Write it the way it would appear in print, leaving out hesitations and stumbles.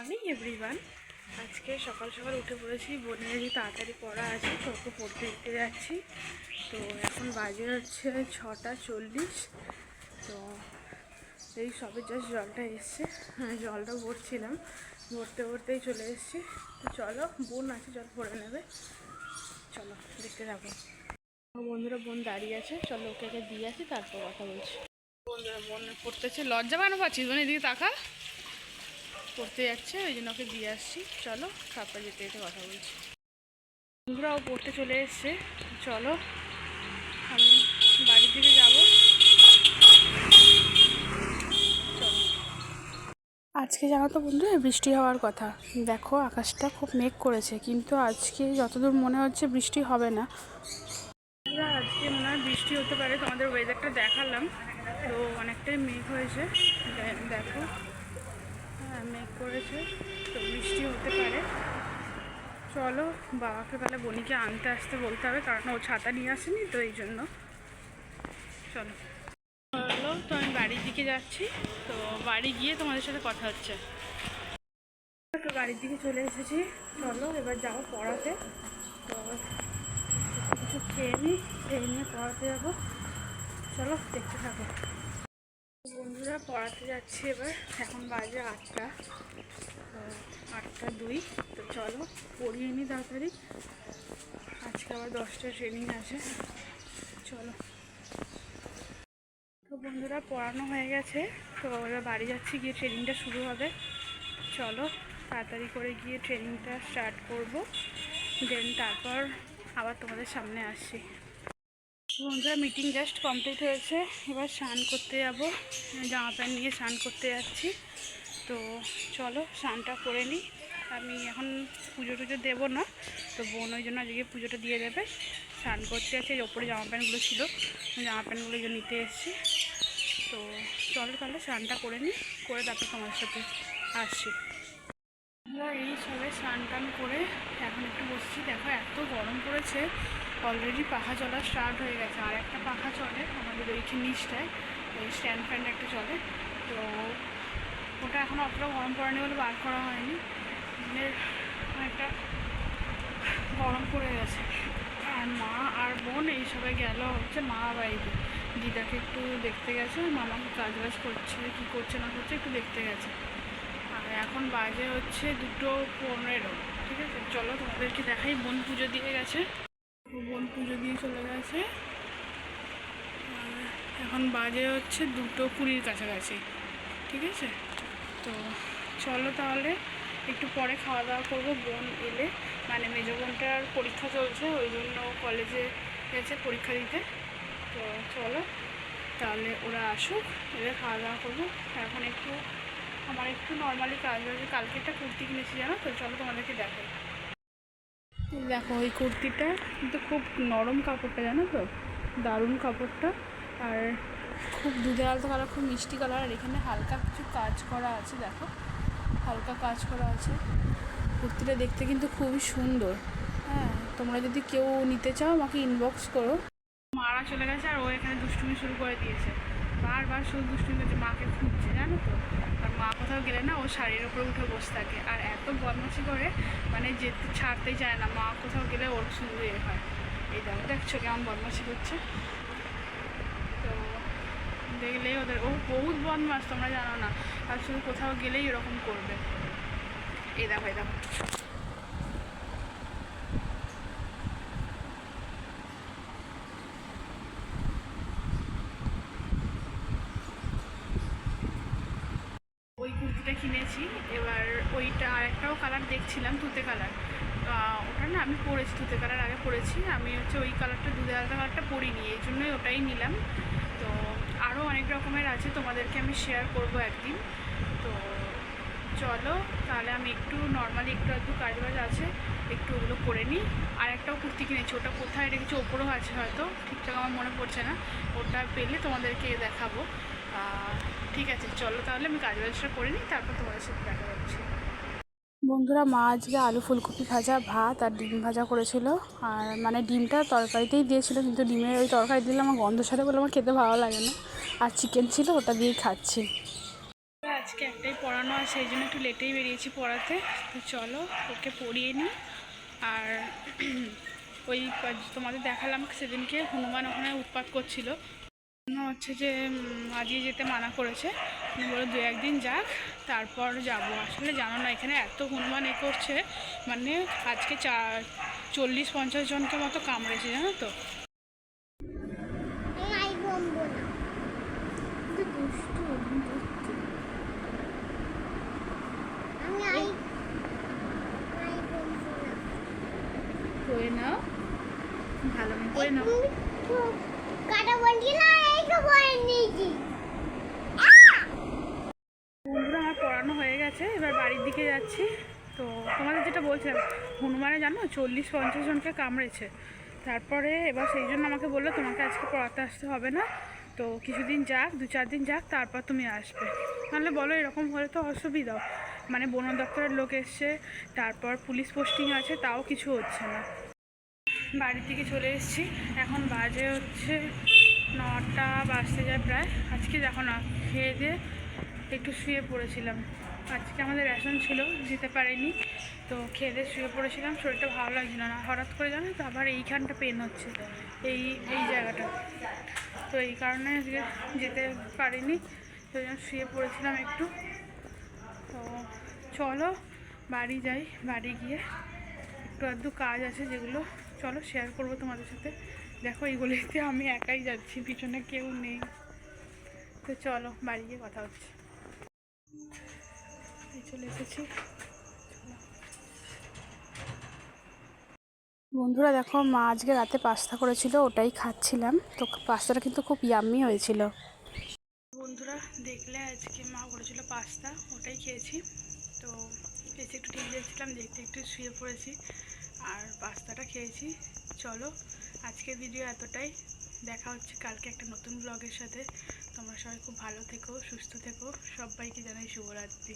Morning everyone. আজকে সকাল সকাল উঠে পড়েছি, বোনের যে তাড়াতাড়ি পড়া আছে তো ওকে পড়তে দিতে যাচ্ছি। তো এখন বাজে হচ্ছে 6:40। তো এই সবে জাস্ট জলটা এসছে, জলটা ভরছিলাম, ভরতে ভরতেই চলে এসছি। তো চলো, বোন আছে জল ভরে নেবে, চলো দেখতে থাকো। বন্ধুরা, বোন দাঁড়িয়ে আছে, চলো ওকে আগে দিয়ে আসি, তারপর কথা বলছি। বন্ধুরা, বোন পড়তেছে, লজ্জা কেন পাচ্ছিস বোন? এদিকে তাকা, পড়তে যাচ্ছে, ওই জন্য ওকে দিয়ে আসছি। চলো তারপর যেতে যেতে কথা বলছি। বন্ধুরা, ও পড়তে চলে এসছে, চলো আমি বাড়ির দিকে যাব। চলো। আজকে জানো তো বন্ধুরা, বৃষ্টি হওয়ার কথা। দেখো আকাশটা খুব মেঘ করেছে, কিন্তু আজকে যতদূর মনে হচ্ছে বৃষ্টি হবে না। আজকে মনে হয় বৃষ্টি হতে পারে, তোমাদের ওয়েদারটা দেখালাম। তো অনেকটাই মেঘ হয়েছে, দেখো, হ্যাঁ মেঘ করেছে, তো বৃষ্টি হতে পারে। চলো, বাবাকে তাহলে বনিকে আনতে আসতে বলতে হবে, কারণ ও ছাতা নিয়ে আসেনি, তো এই জন্য। চলো তো আমি বাড়ির দিকে যাচ্ছি, তো বাড়ি গিয়ে তোমাদের সাথে কথা হচ্ছে। তো বাড়ির দিকে চলে এসেছি, চলো এবার যাবো পড়াতে। তো কিছু খেয়ে নিয়ে পড়াতে যাবো, চলো দেখতে থাকো। বন্ধুরা, পড়াতে যাচ্ছি এবার, এখন বাজে 8টা, তো 8:02। তো চলো পড়িয়ে নিই তাড়াতাড়ি, আজকে আবার 10টায় ট্রেনিং আছে। চলো। তো বন্ধুরা, পড়ানো হয়ে গেছে, তো এবার বাড়ি যাচ্ছি, গিয়ে ট্রেনিংটা শুরু হবে। চলো তাড়াতাড়ি করে গিয়ে ট্রেনিংটা স্টার্ট করব, দেন তারপর আবার তোমাদের সামনে আসছি। বন্ধুরা, মিটিং জাস্ট কমপ্লিট হয়েছে, এবার স্নান করতে যাবো, জামা প্যান্ট নিয়ে স্নান করতে যাচ্ছি। তো চলো স্নানটা করে নিই। আমি এখন পুজো টুজো দেবো না, তো বোন ওই জন্য আজকে পুজোটা দিয়ে দেবে। স্নান করতে আছে, এই ওপরে জামা প্যান্টগুলো ছিল, জামা প্যান্টগুলো নিতে এসেছি। তো চলো তাহলে স্নানটা করে নিই, করে তারপর তোমার সাথে আসছি। এই সবে স্নান টান করে এখন একটু বসছি। দেখো এত গরম পড়েছে, অলরেডি পাখা চলা স্টার্ট হয়ে গেছে, আর একটা পাখা চলে আমাদের ওইখানে নিচটায়, ওই স্ট্যান্ড ফ্যান একটা চলে। তো ওটা এখন অতটা গরম পড়েনি বলে বার করা হয়নি, অনেকটা গরম পড়ে গেছে। আর মা আর বোন এই সবাই গেল হচ্ছে মা বাড়িতে, দিদাকে একটু দেখতে গেছে, মামাকে কাজ বাজ করছে কী করছে না করছে একটু দেখতে গেছে। আর এখন বাজে হচ্ছে 2:15। ঠিক আছে, চলো তোমাদেরকে দেখাই। বোন পুজো দিয়ে গেছে, বোন পুজো দিয়ে চলে গেছে, এখন বাজে হচ্ছে 2:20 কাছাকাছি। ঠিক আছে, তো চলো তাহলে একটু পরে খাওয়া দাওয়া করবো। বোন এলে, মানে মেজো বোনটার পরীক্ষা চলছে, ওই জন্য কলেজে গেছে পরীক্ষা দিতে। তো চলো তাহলে ওরা আসুক, এলে খাওয়া দাওয়া করবো। এখন একটু আমার একটু নর্মালি কাজ হয়েছে, কালকে একটা কুর্তি কিনেছি জানো তো, চলো তোমাদেরকে দেখাই। দেখো ওই কুর্তিটা কিন্তু খুব নরম কাপড়টা, জানো তো, দারুণ কাপড়টা, আর খুব দুধে আলতা কালার, খুব মিষ্টি কালার, আর এখানে হালকা কিছু কাজ করা আছে, দেখো হালকা কাজ করা আছে। কুর্তিটা দেখতে কিন্তু খুবই সুন্দর। হ্যাঁ, তোমরা যদি কেউ নিতে চাও আমাকে ইনবক্স করো। মারা চলে গেছে, আর ও এখানে দুষ্টুমি শুরু করে দিয়েছে, বারবার শুধু দুষ্টুমি করছে, মাকে খুঁজছে জানো তো। আর মা কোথাও গেলে না, ও শাড়ির উপরে উঠে বসে থাকে, আর এত বদমাশি করে, মানে যেতে ছাড়তেই চায় না। মা কোথাও গেলে ওর শুধু হয়। এই দেখছো কেমন বদমাশি করছে। তো দেখলেই ওদের, ও বহুত বদমাশ, তোমরা জানো না, আর শুধু কোথাও গেলেই এরকম করবে। এই দেখো এই দেখো। ওই কুর্তিটা কিনেছি, এবার ওইটা আর একটাও কালার দেখছিলাম, তুতে কালার। ওটা না আমি পরেছি, তুতে কালার আগে পরেছি আমি, হচ্ছে ওই কালারটা, দুধে আলাদা কালারটা পরিনি, এই জন্যই ওটাই নিলাম। তো আরও অনেক রকমের আছে, তোমাদেরকে আমি শেয়ার করব একদিন। তো চলো তাহলে আমি একটু নর্মালি একটু কাজ বাজ আছে, একটু ওগুলো করে নিই। আর একটাও কুর্তি কিনেছি, ওটা কোথায় রেখেছি, ওপরেও আছে হয়তো, ঠিকঠাক আমার মনে পড়ছে না, ওটা পেলে তোমাদেরকে দেখাবো। ঠিক আছে, চলো তাহলে আমি কাজ বাজটা করে নিই, তারপর তোমাদের সাথে দেখা যাচ্ছে। বন্ধুরা, মা আজকে আলু ফুলকপি ভাজা, ভাত আর ডিম ভাজা করেছিল, আর মানে ডিমটা তরকারিতেই দিয়েছিল, কিন্তু ডিমের ওই তরকারি দিলে আমার গন্ধ সারে বলে আমার খেতে ভালো লাগে না, আর চিকেন ছিল ওটা দিয়েই খাচ্ছি। আজকে একটাই পড়ানো আর সেই জন্য একটু লেটেই বেরিয়েছি পড়াতে। তো চলো ওকে পড়িয়ে নিই। আর ওই তোমাদের দেখালাম সেদিনকে হনুমান ওখানে উৎপাত করছিল, হচ্ছে যে আজকে যেতে মানা করেছে, বলো 2-1 দিন যাক তারপর যাব। আসলে জানো না এখানে এত হনুমান করছে, মানে আজকে 40-50 জনকে মতো কামড়েছে জানো তো। করে নাও, ভালো করে নাও। বন্ধুরা আমার পড়ানো হয়ে গেছে, এবার বাড়ির দিকে যাচ্ছি। তো তোমাদের যেটা বলছিলাম, হনুমানে জানো 40-50 জনকে কামড়েছে। তারপরে এবার সেই জন্য আমাকে বললো তোমাকে আজকে পড়াতে আসতে হবে না, তো কিছুদিন যাক, 2-4 দিন যাক তারপর তুমি আসবে। নাহলে বলো এরকম হলে তো অসুবিধাও, মানে বন দপ্তরের লোক এসছে, তারপর পুলিশ পোস্টিং আছে, তাও কিছু হচ্ছে না। বাড়ির দিকে চলে এসেছি, এখন বাজে হচ্ছে 9টা বাজতে যায় প্রায়। আজকে দেখো না, খেয়ে দিয়ে একটু শুয়ে পড়েছিলাম। আজকে আমাদের রেশন ছিল, দিতে পারিনি, তো খেয়ে দিয়ে শুয়ে পড়েছিলাম। শরীরটা ভালো লাগছিল না, হঠাৎ করে জানো তো আবার এইখানটা পেন হচ্ছে, এই এই জায়গাটা, তো এই কারণে আজকে যেতে পারিনি, তো শুয়ে পড়েছিলাম একটু। তো চলো বাড়ি যাই, বাড়ি গিয়ে একটু আধটু কাজ আছে যেগুলো চলো শেয়ার করবো তোমাদের সাথে। দেখো এইগুলিতে আমি একাই যাচ্ছি, পিছনে কেউ নেই। তো চলো বাড়ি গিয়ে কথা হচ্ছে। চলে এসেছি। বন্ধুরা দেখো, মা আজকে রাতে পাস্তা করেছিল, ওটাই খাচ্ছিলাম। তো পাস্তাটা কিন্তু খুব ইয়াম্মি হয়েছিল। বন্ধুরা দেখলে আজকে মা করেছিল পাস্তা, ওটাই খেয়েছি। তো এসে একটু টিভি দেখছিলাম, দেখতে একটু শুয়ে পড়েছি আর পাস্তাটা খেয়েছি। চলো আজকের ভিডিও এতটাই, দেখা হচ্ছে কালকে একটা নতুন ব্লগের সাথে। তোমরা সবাই খুব ভালো থেকো, সুস্থ থেকো, সবাইকে জানাই শুভরাত্রি।